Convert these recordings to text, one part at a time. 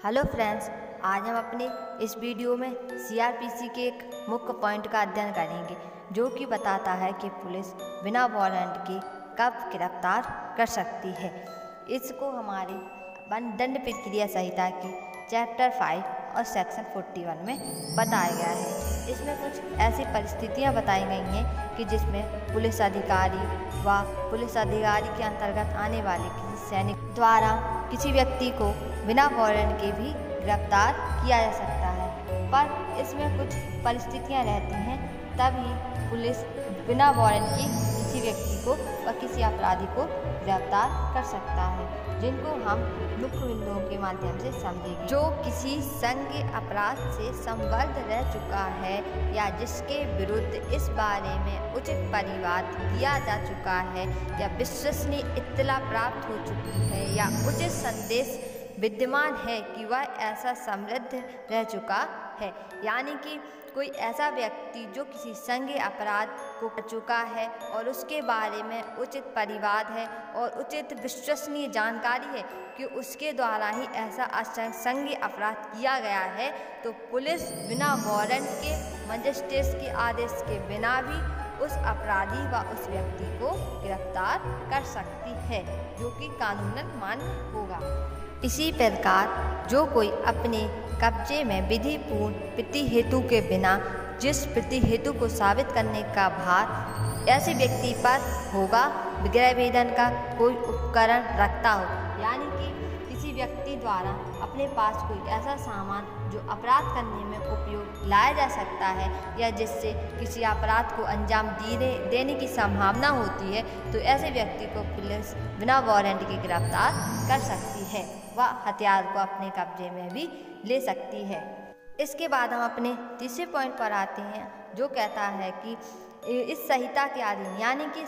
Hello friends, आज हम अपने इस वीडियो में सीआरपीसी के एक मुख्य पॉइंट का अध्ययन करेंगे जो कि बताता है कि पुलिस बिना वारंट के कब गिरफ्तार कर सकती है। इसको हमारे दंड प्रक्रिया संहिता के चैप्टर 5 और सेक्शन 41 में बताया गया है। इसमें कुछ ऐसी परिस्थितियां बताई गई हैं कि जिसमें पुलिस अधिकारी व पुलिस अधिकारी के अंतर्गत आने वाले किसी सैनिक द्वारा किसी व्यक्ति को बिना वारंट के भी गिरफ्तार किया जा सकता है, पर इसमें कुछ परिस्थितियां रहती हैं तभी पुलिस बिना वारंट के किसी व्यक्ति को व किसी अपराधी को गिरफ्तार कर सकता है, जिनको हम मुख्य बिंदुओं के माध्यम से समझेंगे। जो किसी संज्ञेय अपराध से संबद्ध रह चुका है या जिसके विरुद्ध इस बारे में उचित परिवाद किया जा चुका है या विश्वसनीय इत्तला प्राप्त हो चुकी है या उचित संदेश विद्यमान है कि वह ऐसा समृद्ध रह चुका है, यानी कि कोई ऐसा व्यक्ति जो किसी संज्ञेय अपराध को कर चुका है और उसके बारे में उचित परिवाद है और उचित विश्वसनीय जानकारी है कि उसके द्वारा ही ऐसा संज्ञेय अपराध किया गया है, तो पुलिस बिना वारंट के मजिस्ट्रेट के आदेश के बिना भी उस अपराधी व उस व्यक्ति को गिरफ्तार कर सकती है, जो कि कानूनन मान्य होगा। इसी प्रकार जो कोई अपने कब्जे में विधिपूर्ण प्रति हेतु के बिना जिस प्रति हेतु को साबित करने का भार ऐसे व्यक्ति पर होगा गृह भेदन का कोई उपकरण रखता हो, यानी कि किसी व्यक्ति द्वारा अपने पास कोई ऐसा सामान जो अपराध करने में उपयोग लाया जा सकता है या जिससे किसी अपराध को अंजाम देने की संभावना होती है, तो ऐसे व्यक्ति को पुलिस बिना वारंट के गिरफ्तार कर सकती है व हथियार को अपने कब्जे में भी ले सकती है। इसके बाद हम अपने तीसरे पॉइंट पर आते हैं, जो कहता है कि इस संहिता के अधीन यानी कि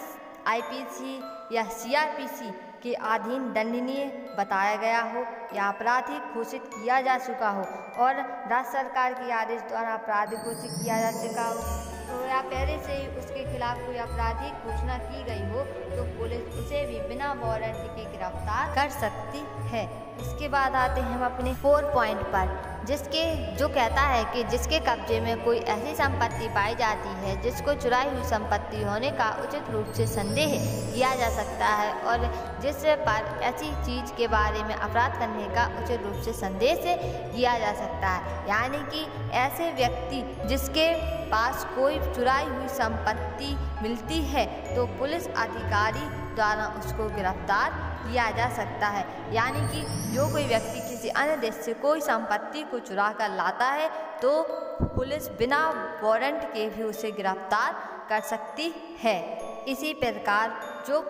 आईपीसी या सीआरपीसी के अधीन दंडनीय बताया गया हो या अपराधी घोषित किया जा चुका हो और राज्य सरकार के आदेश द्वारा अपराधी घोषित किया जा चुका हो, तो या पहले से ही उसके खिलाफ कोई आपराधिक घोषणा की गई हो, तो पुलिस उसे भी बिना वारंट के गिरफ्तार कर सकती है। इसके बाद आते हैं हम अपने 4 पॉइंट पर, जिसके जो कहता है कि जिसके कब्जे में कोई ऐसी संपत्ति पाई जाती है जिसको चुराई हुई संपत्ति होने का उचित रूप से संदेह किया जा सकता है और जिस पर ऐसी चीज के बारे में अपराध करने का उचित रूप से संदेह किया जा सकता है, यानी कि ऐसे व्यक्ति जिसके पास कोई चुराई हुई संपत्ति मिलती है तो पुलिस अधिकारी द्वारा उसको गिरफ्तार किया जा सकता है, यानी कि जो कोई व्यक्ति किसी अन्य देश से कोई संपत्ति को चुरा कर लाता है तो पुलिस बिना वारंट के भी उसे गिरफ्तार कर सकती है। इसी प्रकार जो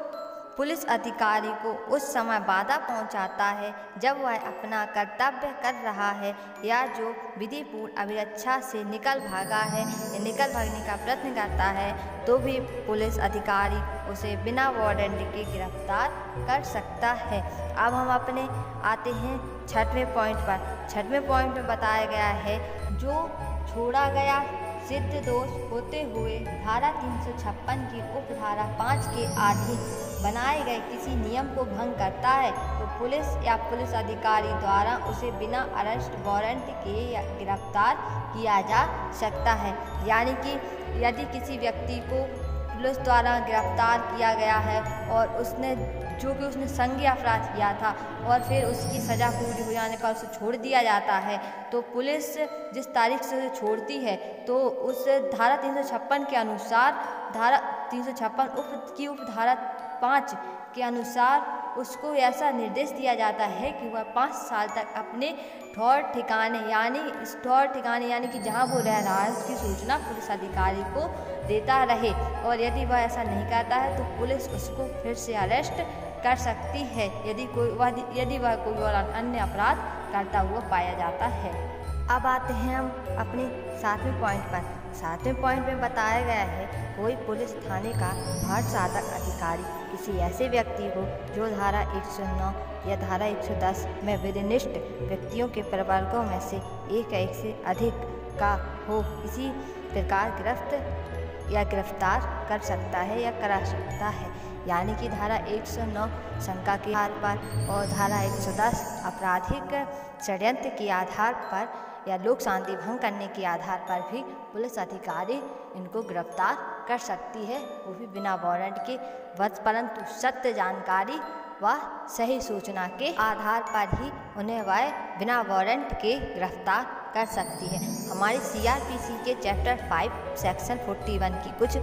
पुलिस अधिकारी को उस समय बाधा पहुंचाता है जब वह अपना कर्तव्य कर रहा है या जो विधिपूर्ण अभिरक्षा से निकल भागा है या निकल भागने का प्रयत्न करता है, तो भी पुलिस अधिकारी उसे बिना वारंट के गिरफ्तार कर सकता है। अब हम अपने आते हैं 6वें पॉइंट पर। 6वें पॉइंट में बताया गया है जो छोड़ा गया सिद्ध दोष होते हुए धारा 356 की उपधारा 5 के अधीन बनाए गए किसी नियम को भंग करता है, तो पुलिस या पुलिस अधिकारी द्वारा उसे बिना अरेस्ट वारंट के या गिरफ्तार किया जा सकता है, यानी कि यदि किसी व्यक्ति को पुलिस द्वारा गिरफ्तार किया गया है और उसने संज्ञेय अपराध किया था और फिर उसकी सज़ा पूरी हो जाने पर उसे छोड़ दिया जाता है, तो पुलिस जिस तारीख से उसे छोड़ती है तो उस धारा 356 के अनुसार धारा 356 की उपधारा 5 के अनुसार उसको ऐसा निर्देश दिया जाता है कि वह 5 साल तक अपने ठौर ठिकाने यानी कि जहां वो रह रहा है उसकी सूचना पुलिस अधिकारी को देता रहे, और यदि वह ऐसा नहीं करता है तो पुलिस उसको फिर से अरेस्ट कर सकती है यदि वह कोई और अन्य अपराध करता हुआ पाया जाता है। अब आते हैं हम अपने 7वें पॉइंट पर। 7वें पॉइंट में बताया गया है कोई पुलिस थाने का भार साधक अधिकारी किसी ऐसे व्यक्ति को जो धारा 109 या धारा 110 में विनिर्दिष्ट व्यक्तियों के प्रवर्गों में से एक से अधिक का हो इसी प्रकार गिरफ्तार कर सकता है या करा सकता है, यानी कि धारा 109 शंका के आधार पर और धारा 110 आपराधिक षड्यंत्र के आधार पर या लोक शांति भंग करने के आधार पर भी पुलिस अधिकारी इनको गिरफ्तार कर सकती है, वो भी बिना वारंट के, परंतु सत्य जानकारी व सही सूचना के आधार पर ही उन्हें वह बिना वारंट के गिरफ्तार कर सकती है। हमारी CRPC के चैप्टर 5 सेक्शन 41 की कुछ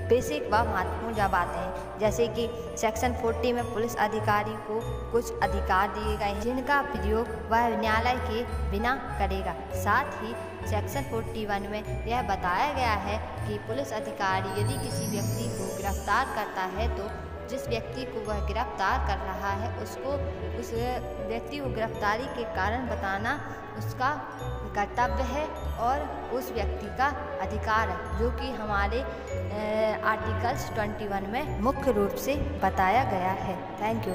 बेसिक व महत्वपूर्ण बातें हैं, जैसे कि सेक्शन 40 में पुलिस अधिकारी को कुछ अधिकार दिए गए हैं जिनका प्रयोग वह न्यायालय के बिना करेगा। साथ ही सेक्शन 41 में यह बताया गया है कि पुलिस अधिकारी यदि किसी व्यक्ति को गिरफ्तार करता है तो जिस व्यक्ति को वह गिरफ्तार कर रहा है उसको उस व्यक्ति को गिरफ्तारी के कारण बताना उसका कर्तव्य है और उस व्यक्ति का अधिकार है, जो कि हमारे आर्टिकल्स 21 में मुख्य रूप से बताया गया है। Thank you.